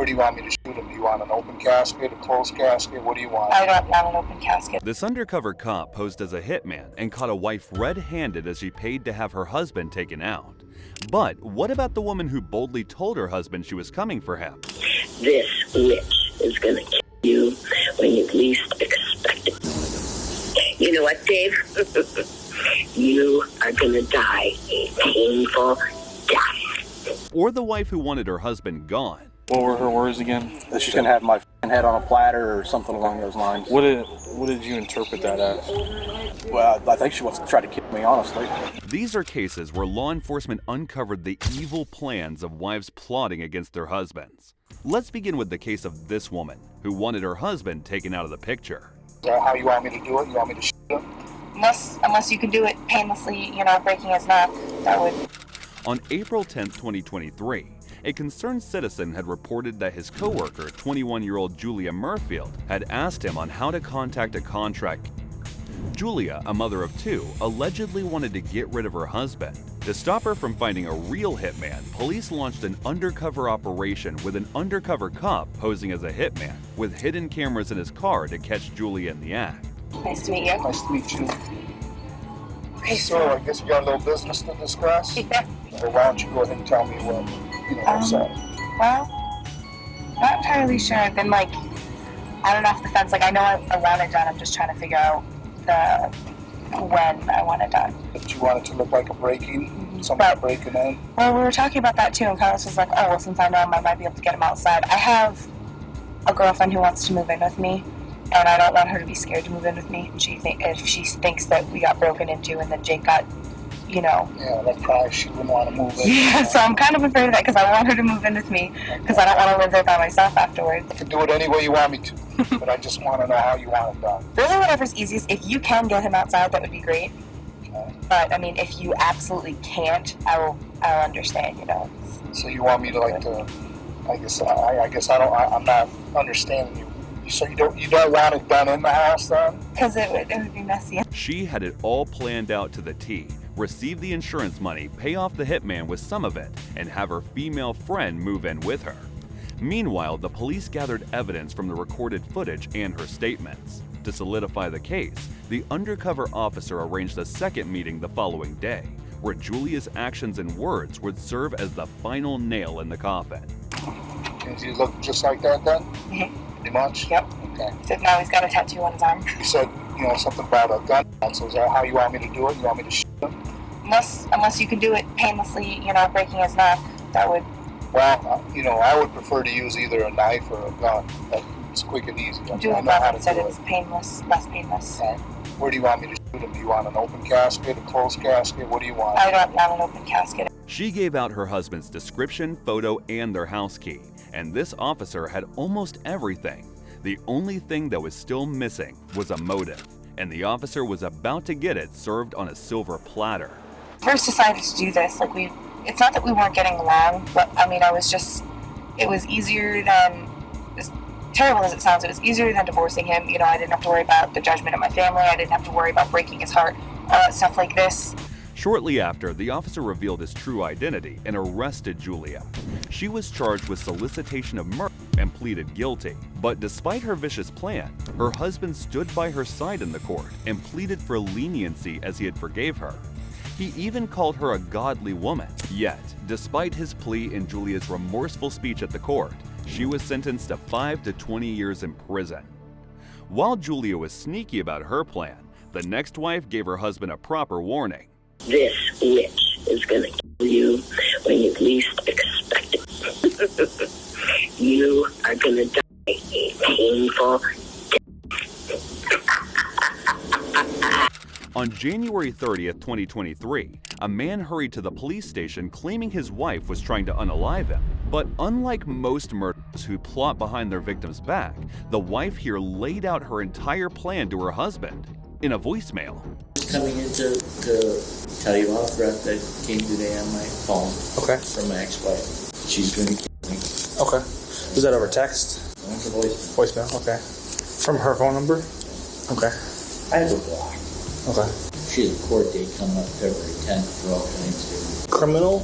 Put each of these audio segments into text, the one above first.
Where do you want me to shoot him? Do you want an open casket, a closed casket? What do you want? I don't want an open casket. This undercover cop posed as a hitman and caught a wife red-handed as she paid to have her husband taken out. But what about the woman who boldly told her husband she was coming for him? This witch is gonna kill you when you least expect it. You know what, Dave? You are gonna die a painful death. Or the wife who wanted her husband gone. What were her words again? That she's gonna have my head on a platter or something along those lines. What did you interpret that as? Well, I think she wants to try to kill me, honestly. These are cases where law enforcement uncovered the evil plans of wives plotting against their husbands. Let's begin with the case of this woman who wanted her husband taken out of the picture. Is that how you want me to do it? You want me to shoot him? Unless you can do it painlessly, breaking his neck, that would... On April 10, 2023, a concerned citizen had reported that his coworker, 21-year-old Julia Murfield, had asked him on how to contact a contract. Julia, a mother of two, allegedly wanted to get rid of her husband. To stop her from finding a real hitman, police launched an undercover operation with an undercover cop posing as a hitman, with hidden cameras in his car to catch Julia in the act. Nice to meet you. Nice to meet you. Okay, so I guess we got a little business to discuss. Yeah. Well, why don't you go ahead and tell me what, what's up? Well, not entirely sure. I've been I don't know off the fence. I know I want it done. I'm just trying to figure out when I want it done. But you want it to look like a breaking, somebody breaking in? Well, we were talking about that too, and Carlos was like, oh, well, since I know him, I might be able to get him outside. I have a girlfriend who wants to move in with me, and I don't want her to be scared to move in with me. And if she thinks that we got broken into and then Jake got, Yeah, that's probably she wouldn't want to move in. Yeah, so I'm kind of afraid of that because I want her to move in with me because I don't want to live there by myself afterwards. I can do it any way you want me to, but I just want to know how you want it done. Really, whatever's easiest. If you can get him outside, that would be great. Okay. But, if you absolutely can't, I'll understand, So you want me to I guess I'm not understanding you. So you don't want it done in the house then? Because it would be messy. She had it all planned out to the T. Receive the insurance money, pay off the hitman with some of it, and have her female friend move in with her. Meanwhile, the police gathered evidence from the recorded footage and her statements. To solidify the case, the undercover officer arranged a second meeting the following day, where Julia's actions and words would serve as the final nail in the coffin. Does he look just like that then? Mm-hmm. Pretty much? Yep. Okay. Except now he's got a tattoo on his arm. You said, something about a gun. So is that how you want me to do it? You want me to shoot him? Unless you can do it painlessly, breaking his neck, that would... Well, I would prefer to use either a knife or a gun. It's quick and easy. Do I it know how to instead do it's it. painless, less painless. Okay. Where do you want me to shoot him? Do you want an open casket, a closed casket? What do you want? I don't want an open casket. She gave out her husband's description, photo, and their house key, and this officer had almost everything. The only thing that was still missing was a motive, and the officer was about to get it served on a silver platter. First decided to do this, it's not that we weren't getting along, but it was easier than, as terrible as it sounds, it was easier than divorcing him. I didn't have to worry about the judgment of my family, I didn't have to worry about breaking his heart, stuff like this. Shortly after, the officer revealed his true identity and arrested Julia. She was charged with solicitation of murder and pleaded guilty. But despite her vicious plan, her husband stood by her side in the court and pleaded for leniency as he had forgave her. He even called her a godly woman. Yet, despite his plea and Julia's remorseful speech at the court, she was sentenced to 5 to 20 years in prison. While Julia was sneaky about her plan, the next wife gave her husband a proper warning. This witch is gonna kill you when you least expect it. You are gonna die a painful On January 30th, 2023, a man hurried to the police station claiming his wife was trying to unalive him. But unlike most murderers who plot behind their victim's back, the wife here laid out her entire plan to her husband in a voicemail. Coming in to tell you about a threat that came today on my phone. Okay. From my ex-wife. She's going to kill me. Okay. Was that over text? It's a voicemail. Voicemail, okay. From her phone number? Okay. I have a block. Okay. She has a court date coming up February 10th for all kinds of Criminal?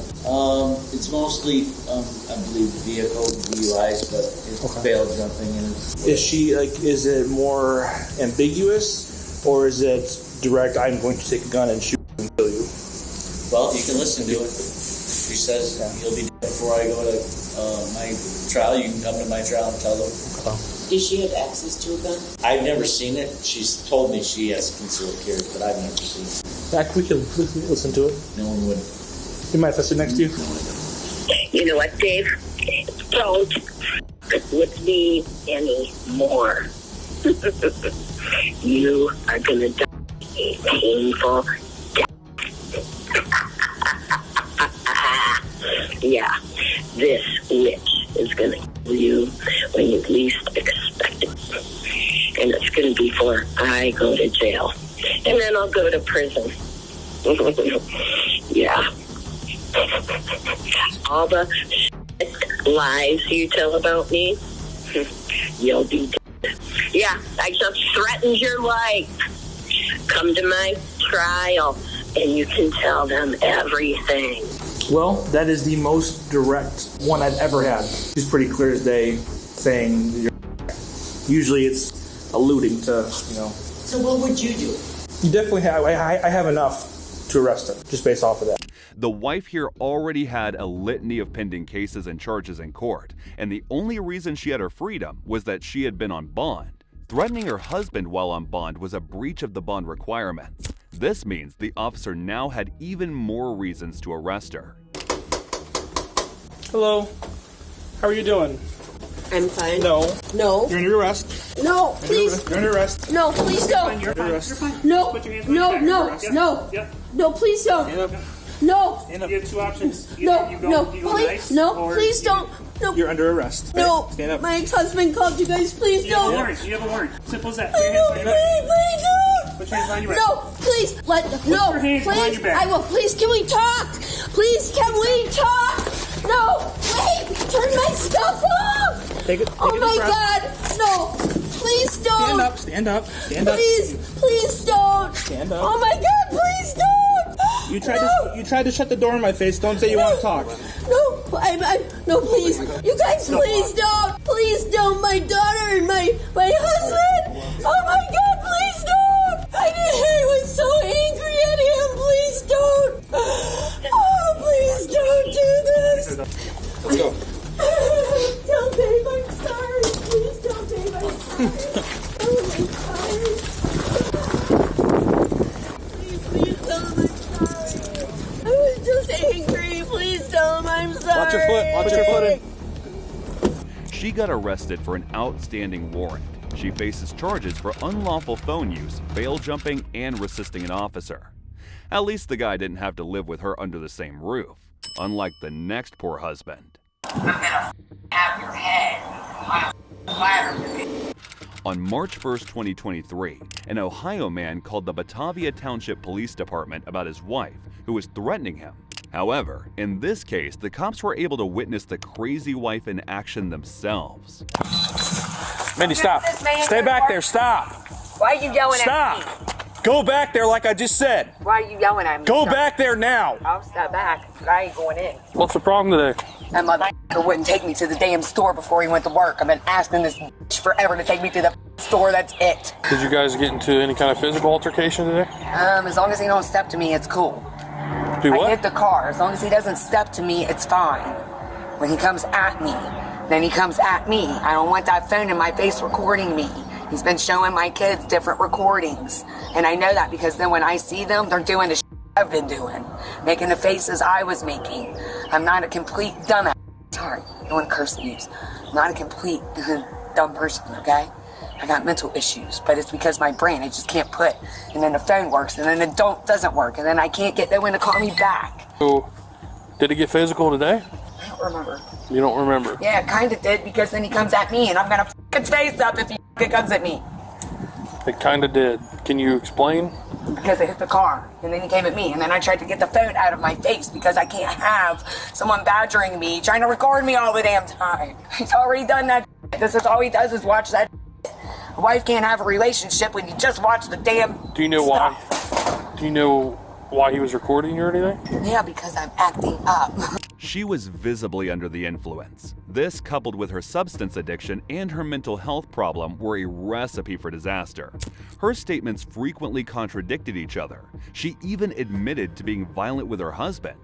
It's mostly, I believe, vehicle DUIs, but it's bail jumping and Is she like? Is it more ambiguous, or is it direct? I'm going to take a gun and shoot and kill you. well, you can listen to it. She says you'll be dead before I go to my trial. You can come to my trial and tell them. Does she have access to a gun? I've never seen it. She's told me she has concealed carry, but I've never seen it. Back, we can listen to it. No one would. You might have to sit next to you. You know what, Dave? Don't f with me anymore. You are gonna die a painful death. Yeah, this witch is gonna kill you when you least expect it. And it's gonna be before I go to jail. And then I'll go to prison. Yeah. All the lies you tell about me, you'll be dead. Yeah, I just threatened your life. Come to my trial, and you can tell them everything. Well, that is the most direct one I've ever had. She's pretty clear as day saying you're. Usually it's alluding to, you know. So what would you do? You definitely have. I have enough to arrest her just based off of that. The wife here already had a litany of pending cases and charges in court, and the only reason she had her freedom was that she had been on bond. Threatening her husband while on bond was a breach of the bond requirements. This means the officer now had even more reasons to arrest her. Hello. How are you doing? I'm fine. No. No. You're under arrest. No, please. You're under arrest. No, please don't. You're under arrest. No. No. Yep. No, please don't. Stand up. No. Stand up. You have two options. No. You go Please. nice, No. or Please don't. No. You're under arrest. No. Stand up. My ex-husband called you guys. Please You have a don't. warrant. You have a warrant. Simple as that. No, please don't. Put your hands behind your back. No, please. No, your hands behind please. your back. I will. Please, can we talk? Please, can we talk? No, wait. Turn my stuff off. Take it. Oh my God. No. Please don't. Stand up. Stand up. Please don't. Stand up. Oh my God, please don't. You tried to shut the door in my face. Don't say you want to talk. No, please. You guys, please don't. Please don't. My daughter and my husband. Oh my God, please don't. I was so angry at him. Please don't. Oh, please don't do this. Let's go. Tell Dave I'm sorry. Please tell Dave I'm sorry. Oh, I'm sorry. Please tell him I'm sorry. I was just angry. Please tell him I'm sorry. Watch your foot. Watch your foot. She got arrested for an outstanding warrant. She faces charges for unlawful phone use, bail jumping, and resisting an officer. At least the guy didn't have to live with her under the same roof, unlike the next poor husband. I'm gonna have your head on a platter. On March 1st, 2023, an Ohio man called the Batavia Township Police Department about his wife, who was threatening him. However, in this case, the cops were able to witness the crazy wife in action themselves. Mindy, stop. Stay back there. Stop. Why are you yelling Stop. at me? Go back there like I just said. Why are you yelling at me? Go back there now. I'll step back. I ain't going in. What's the problem today? That motherfucker wouldn't take me to the damn store before he went to work. I've been asking this bitch forever to take me to the store. That's it. Did you guys get into any kind of physical altercation today? As long as he don't step to me, it's cool. Do I what? hit the car. As long as he doesn't step to me, it's fine. When he comes at me, then he comes at me. I don't want that phone in my face recording me. He's been showing my kids different recordings. And I know that because then when I see them, they're doing the shit I've been doing. Making the faces I was making. I'm not a complete dumbass. Sorry, no one curse use. I'm not a complete dumb person, okay? I got mental issues, but it's because my brain, I just can't put. And then the phone works, and then the doesn't work, and then I can't get no one to call me back. So, did it get physical today? I don't remember. You don't remember? Yeah, it kind of did, because then he comes at me, and I'm gonna f*** his face up if he comes at me. It kind of did. Can you explain? Because I hit the car, and then he came at me, and then I tried to get the phone out of my face because I can't have someone badgering me, trying to record me all the damn time. He's already done that. This is all he does is watch that. A wife can't have a relationship when you just watch the damn Do you know stuff. why? Do you know why he was recording you or anything? Yeah, because I'm acting up. She was visibly under the influence. This, coupled with her substance addiction and her mental health problem, were a recipe for disaster. Her statements frequently contradicted each other. She even admitted to being violent with her husband.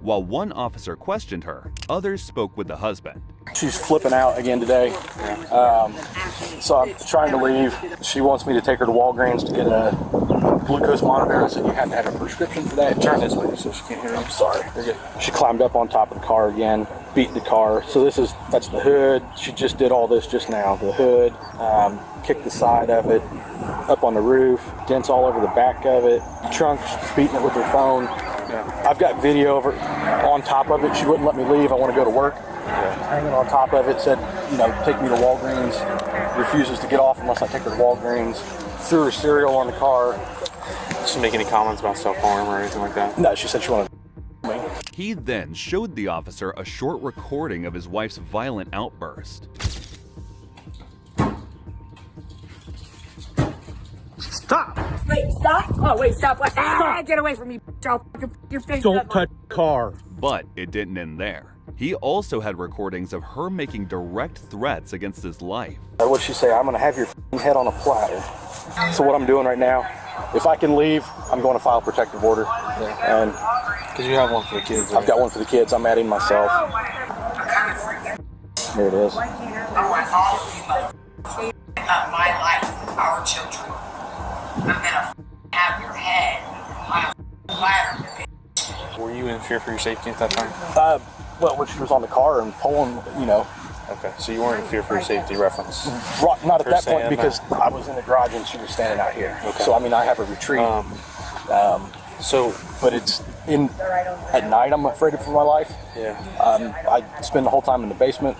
While one officer questioned her, others spoke with the husband. She's flipping out again today. So I'm trying to leave. She wants me to take her to Walgreens to get a glucose monitor. I said, you have to have a prescription for that. Turn this way so she can't hear me. I'm sorry. She climbed up on top of the car again, beat the car. So that's the hood. She just did all this just now. The hood, kicked the side of it, up on the roof, dents all over the back of it. Trunk, she's beating it with her phone. I've got video of her on top of it. She wouldn't let me leave. I want to go to work. Hanging on top of it, said, take me to Walgreens. Refuses to get off unless I take her to Walgreens. Threw her cereal on the car. Did she make any comments about self-harm or anything like that? No, she said she wanted to me. He then showed the officer a short recording of his wife's violent outburst. Stop! Wait, stop! Oh, wait, stop! What? Ah, get away from me! I'll your face. Don't touch the car. But it didn't end there. He also had recordings of her making direct threats against his life. What'd she say? I'm going to have your head on a platter. So what I'm doing right now, if I can leave, I'm going to file a protective order. And Because you have one for the kids. I've got one for the kids. I'm adding myself. Here it is. I want all of you up my life, our children. I'm gonna have your head on a platter. Were you in fear for your safety at that time? Well, when she was on the car and pulling, Okay, so you weren't in fear for your safety reference? Not at that point saying because I was in the garage and she was standing out here. Okay. So, I have a retreat. But it's at night I'm afraid for my life. Yeah. I spend the whole time in the basement.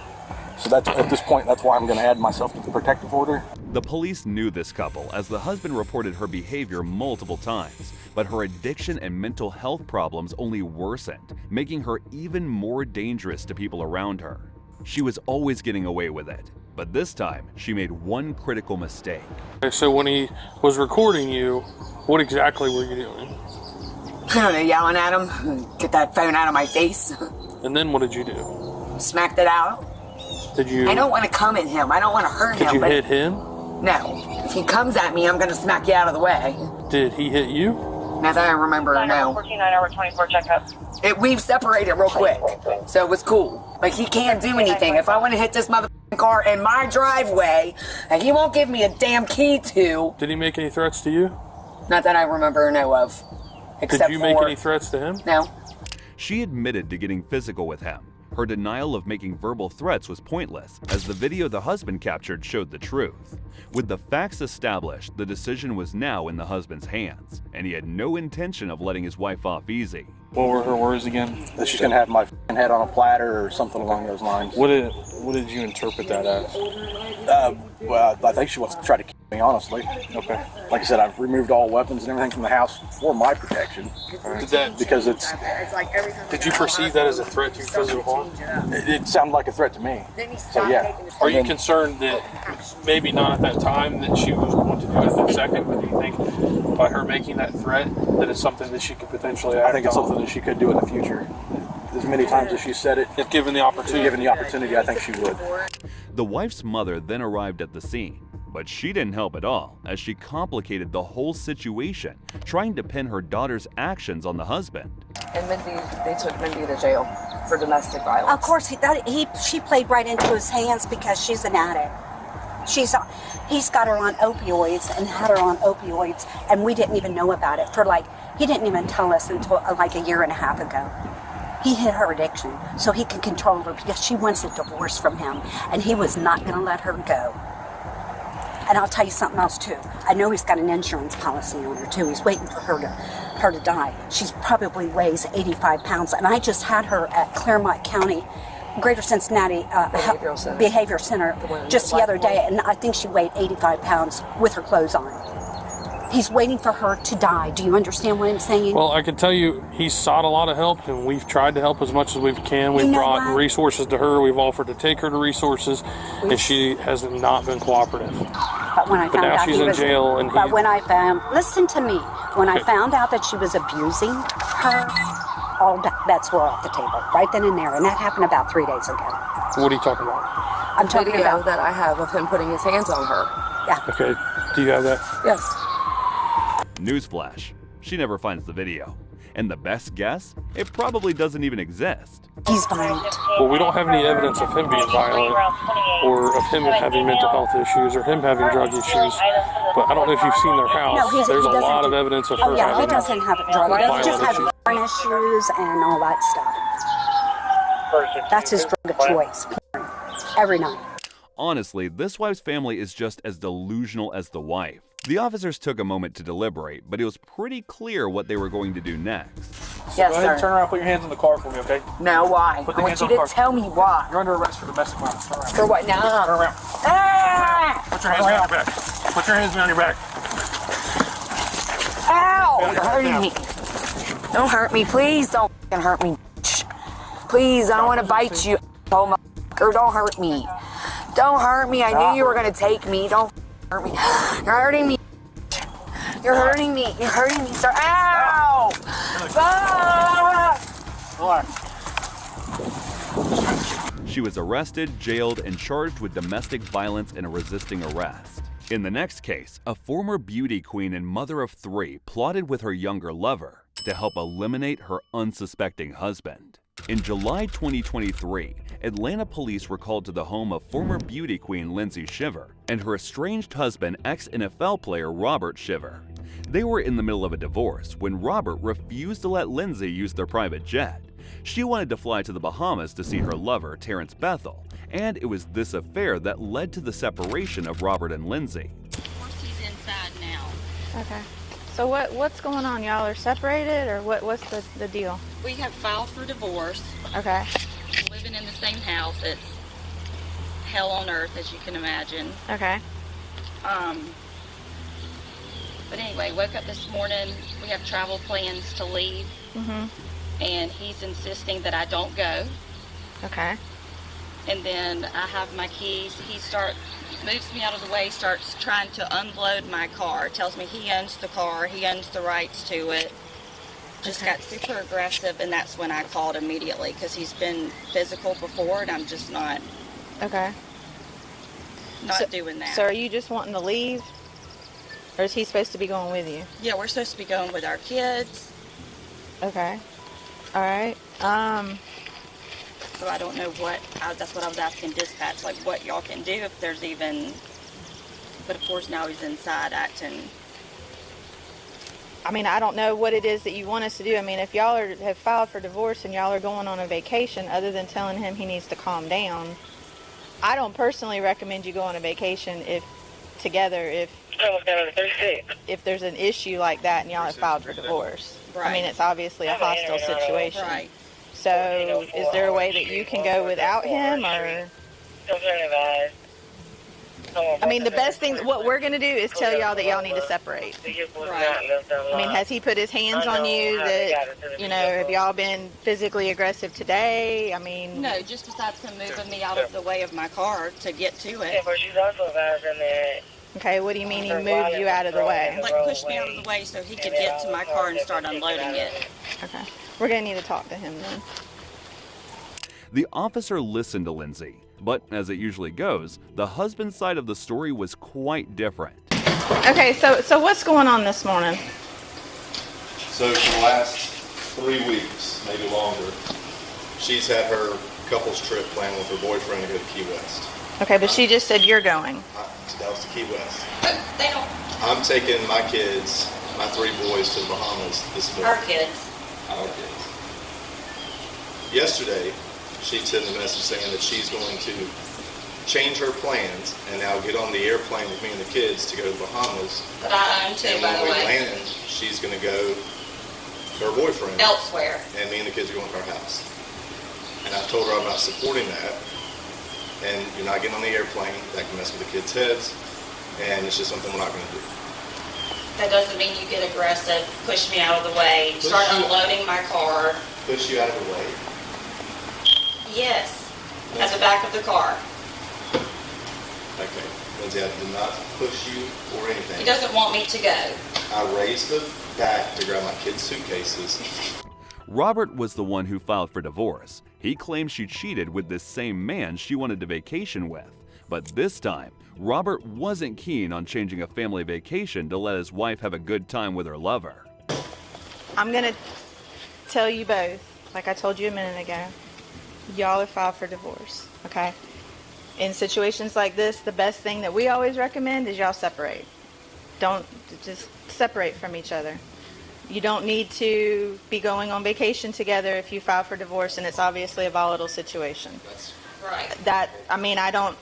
So at this point, that's why I'm going to add myself to the protective order. The police knew this couple as the husband reported her behavior multiple times, but her addiction and mental health problems only worsened, making her even more dangerous to people around her. She was always getting away with it, but this time she made one critical mistake. Okay, so when he was recording you, what exactly were you doing? I don't know, yelling at him, get that phone out of my face. And then what did you do? Smacked it out. Did you? I don't want to come at him. I don't want to hurt him. Did you hit him? No. If he comes at me, I'm going to smack you out of the way. Did he hit you? Not that I remember, no. 14-9-24 checkup. We've separated real quick, so it was cool. Like, he can't do anything. If I want to hit this motherfucking car in my driveway, and he won't give me a damn key to... Did he make any threats to you? Not that I remember or know of. Did you make any threats to him? No. She admitted to getting physical with him. Her denial of making verbal threats was pointless, as the video the husband captured showed the truth. With the facts established, the decision was now in the husband's hands, and he had no intention of letting his wife off easy. What were her words again? That she's going to have my head on a platter or something along those lines. What did you interpret that as? Well, I think she wants to try to kill me, honestly. Okay. Like I said, I've removed all weapons and everything from the house for my protection. Because it's... Did you perceive that as a threat to physical harm? It sounded like a threat to me. So, yeah. Are you concerned that maybe not at that time that she was going to do it in a second, but do you think by her making that threat that it's something that she could potentially act on? I think it's something that she could do in the future. As many times as she said it, if given the opportunity, I think she would. The wife's mother then arrived at the scene, but she didn't help at all, as she complicated the whole situation, trying to pin her daughter's actions on the husband. And they took Mindy to jail for domestic violence. Of course, she played right into his hands because she's an addict. He's got her on opioids and had her on opioids, and we didn't even know about it he didn't even tell us until like a year and a half ago. He hid her addiction so he could control her because she wants a divorce from him, and he was not going to let her go. And I'll tell you something else too. I know he's got an insurance policy on her too. He's waiting for her to die. She's probably weighs 85 pounds, and I just had her at Claremont County, Greater Cincinnati Behavior Center just the other day, and I think she weighed 85 pounds with her clothes on. He's waiting for her to die. Do you understand what I'm saying? Well, I can tell you, he's sought a lot of help, and we've tried to help as much as we can. We've brought resources to her. We've offered to take her to resources, and she has not been cooperative. But when I found now out she's he in was, jail, and but when I found, listen to me, when I found out that she was abusing her, all bets were off the table right then and there, and that happened about 3 days ago. What are you talking about? I'm talking Video about that I have of him putting his hands on her. Yeah. Okay, do you have that? Yes. Newsflash, she never finds the video. And the best guess? It probably doesn't even exist. He's violent. Well, we don't have any evidence of him being violent or of him having mental health issues or him having drug issues. But I don't know if you've seen their house. No, There's a lot of evidence of her yeah, having he doesn't have drug violent issues. He just has issues. burn issues and all that stuff. That's his drug of choice. Every night. Honestly, this wife's family is just as delusional as the wife. The officers took a moment to deliberate, but it was pretty clear what they were going to do next. Go Yes, ahead sir. and turn around, put your hands in the car for me, okay? No, why? Put the I want hands you on the to car. tell me why. You're under arrest for domestic violence. Turn around. For what now? Turn around. Ah! Put your hands behind your back. Put your hands behind your back. Ow! Yeah, You're hurting me. Don't hurt me, please. Don't f***ing hurt me. Please, I don't want to bite you. Oh my f***er, don't hurt me. Don't hurt me. I knew you were gonna take me. Don't hurt me. You're hurting me. You're hurting me. You're hurting me, sir. Ow! Ah! She was arrested, jailed, and charged with domestic violence and resisting arrest. In the next case, a former beauty queen and mother of 3 plotted with her younger lover to help eliminate her unsuspecting husband. In July 2023, Atlanta police were called to the home of former beauty queen Lindsay Shiver and her estranged husband, ex-NFL player Robert Shiver. They were in the middle of a divorce when Robert refused to let Lindsay use their private jet. She wanted to fly to the Bahamas to see her lover, Terrence Bethel, and it was this affair that led to the separation of Robert and Lindsay. He's inside now. Okay. So what's going on? Y'all are separated, or what's the deal? We have filed for divorce. Okay. Living in the same house. It's hell on earth, as you can imagine. Okay. But anyway, woke up this morning. We have travel plans to leave. Mm-hmm. And he's insisting that I don't go. Okay. And then I have my keys. He moves me out of the way, starts trying to unload my car. Tells me he owns the car, he owns the rights to it. Just got super aggressive, and that's when I called immediately because he's been physical before, and I'm just not. Okay. Not doing that. So are you just wanting to leave, or is he supposed to be going with you? Yeah, we're supposed to be going with our kids. Okay. All right. So I don't know that's what I was asking dispatch, like what y'all can do if there's even, but of course now he's inside acting. I mean, I don't know what it is that you want us to do. I mean, if y'all have filed for divorce and y'all are going on a vacation, other than telling him he needs to calm down, I don't personally recommend you go on a vacation if there's an issue like that and y'all have filed for divorce. Right. I mean, it's obviously a hostile situation. Right. So is there a way that you can go without him, or? I mean, the best thing, what we're going to do is tell y'all that y'all need to separate. Right. I mean, has he put his hands on you that, have y'all been physically aggressive today? I mean. No, just besides him moving me out of the way of my car to get to it. Okay, what do you mean he moved you out of the way? Like pushed me out of the way so he could get to my car and start unloading it. Okay. We're going to need to talk to him then. The officer listened to Lindsay, but as it usually goes, the husband's side of the story was quite different. Okay, so what's going on this morning? So for the last 3 weeks, maybe longer, she's had her couples trip planned with her boyfriend to go to Key West. Okay, but she just said you're going. That was to Key West. But they don't. I'm taking my kids, my 3 boys, to the Bahamas this morning. Our kids. Our kids. Yesterday, she sent a message saying that she's going to change her plans and now get on the airplane with me and the kids to go to the Bahamas. That I own too, and by the when we way. land, she's going to go to her boyfriend. Elsewhere. And me and the kids are going to our house. And I told her I'm not supporting that. And you're not getting on the airplane. That can mess with the kids' heads. And it's just something we're not going to do. That doesn't mean you get aggressive, push me out of the way, start unloading my car. Push you out of the way? Yes, at the back of the car. Okay. Lindsay, I did not push you or anything. He doesn't want me to go. I raised the back to grab my kids' suitcases. Robert was the one who filed for divorce. He claimed she cheated with this same man she wanted to vacation with. But this time, Robert wasn't keen on changing a family vacation to let his wife have a good time with her lover. I'm going to tell you both, like I told you a minute ago, y'all are filed for divorce, okay? In situations like this, the best thing that we always recommend is y'all separate. Don't just separate from each other. You don't need to be going on vacation together if you file for divorce and it's obviously a volatile situation. That's right. That, I mean, I don't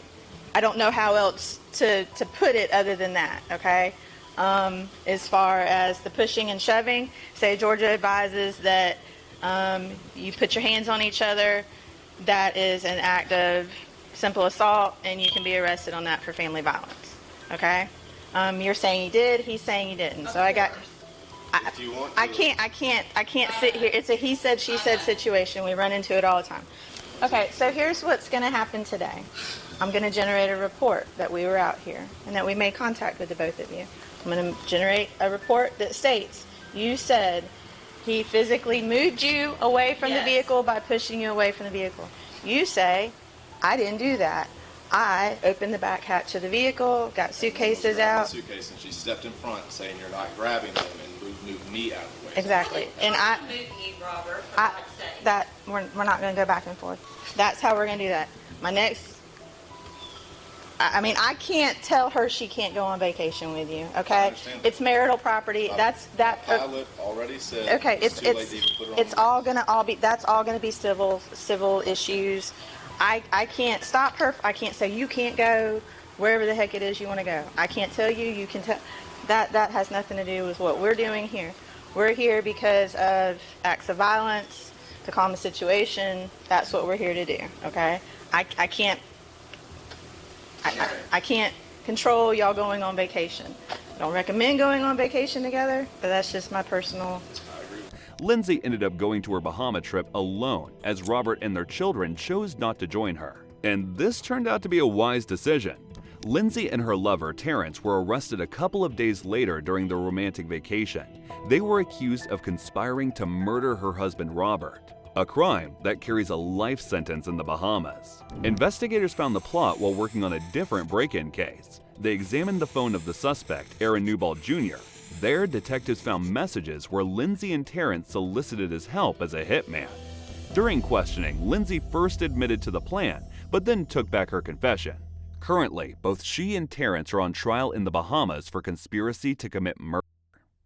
know how else to put it other than that, okay? As far as the pushing and shoving, say Georgia advises that you put your hands on each other, that is an act of simple assault and you can be arrested on that for family violence, okay? You're saying you did, he's saying you didn't. So I can't sit here. It's a he said, she said situation. We run into it all the time. Okay, so here's what's going to happen today. I'm going to generate a report that we were out here and that we made contact with the both of you. I'm going to generate a report that states you said he physically moved you away from the vehicle by pushing you away from the vehicle. You say, I didn't do that. I opened the back hatch of the vehicle, got suitcases out. Suitcase, and she stepped in front saying you're not grabbing them and moved me out of the way. Exactly. And we're not going to go back and forth. That's how we're going to do that. I can't tell her she can't go on vacation with you, okay? It's marital property. That's pilot already said. Okay, that's all gonna be civil issues. I can't stop her. I can't say you can't go wherever the heck it is you want to go. I can't tell you. You can tell. That has nothing to do with what we're doing here. We're here because of acts of violence to calm the situation. That's what we're here to do. Okay. I can't control y'all going on vacation. I don't recommend going on vacation together, but that's just my personal. Lindsay ended up going to her Bahama trip alone as Robert and their children chose not to join her. And this turned out to be a wise decision. Lindsay and her lover, Terrence, were arrested a couple of days later during their romantic vacation. They were accused of conspiring to murder her husband, Robert, a crime that carries a life sentence in the Bahamas. Investigators found the plot while working on a different break-in case. They examined the phone of the suspect, Aaron Newbald Jr. There, detectives found messages where Lindsay and Terrence solicited his help as a hitman. During questioning, Lindsay first admitted to the plan, but then took back her confession. Currently, both she and Terrence are on trial in the Bahamas for conspiracy to commit murder.